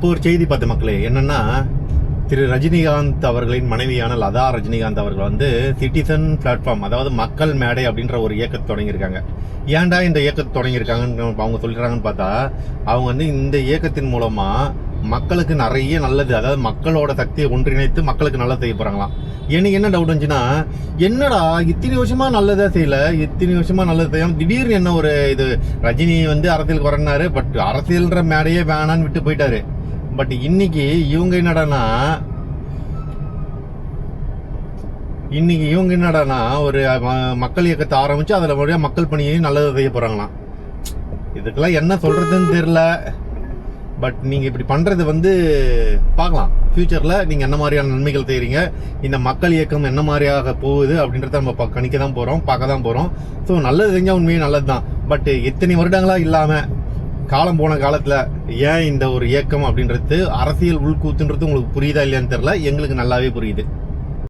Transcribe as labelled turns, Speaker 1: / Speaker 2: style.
Speaker 1: இப்போ ஒரு செய்தி பார்த்த மக்களே, என்னன்னா திரு ரஜினிகாந்த் அவர்களின் மனைவியான லதா ரஜினிகாந்த் அவர்கள் வந்து சிட்டிசன் பிளாட்ஃபார்ம், அதாவது மக்கள் மேடை அப்படின்ற ஒரு இயக்கத்தை தொடங்கியிருக்காங்க. ஏன்டா இந்த இயக்கத்தை தொடங்கியிருக்காங்கன்னு அவங்க சொல்றாங்கன்னு பார்த்தா, அவங்க வந்து இந்த இயக்கத்தின் மூலமா மக்களுக்கு நிறைய நல்லது, அதாவது மக்களோட சக்தியை ஒன்றிணைத்து மக்களுக்கு நல்லது செய்ய போறாங்களாம். எனக்கு என்ன டவுட் வந்துச்சுன்னா, என்னடா இத்தனை வருஷமா நல்லதா செய்யல, இத்தனை வருஷமா நல்லது செய்யாம திடீர்னு என்ன ஒரு இது, ரஜினி வந்து அரசியலுக்கு வரனாரு, பட் அரசியல்ன்ற மேடையே வேணான்னு விட்டு போயிட்டாரு. பட் இன்னைக்கு இவங்க என்னடானா ஒரு மக்கள் இயக்கத்தை ஆரம்பிச்சு அதுல வழியா மக்கள் பணியையும் நல்லது செய்ய போறாங்களாம். இதுக்கெல்லாம் என்ன சொல்றதுன்னு தெரியல. பட் நீங்க இப்படி பண்றது வந்து பார்க்கலாம், ஃபியூச்சர்ல நீங்க என்ன மாதிரியான நன்மைகள் செய்றீங்க, இந்த மக்கள் இயக்கம் என்ன மாதிரியாக போகுது அப்படின்றத நம்ம கணிக்க தான் போறோம், பார்க்க தான் போறோம். ஸோ நல்லது செஞ்சா உண்மையே நல்லதுதான். பட் எத்தனை வருடங்களா இல்லாம காலம் போன காலத்துல ஏன் இந்த ஒரு இயக்கம் அப்படின்றது அரசியல் உள்கூத்துன்றது உங்களுக்கு புரியுதா இல்லையான்னு தெரியல. எங்களுக்கு நல்லாவே புரியுது.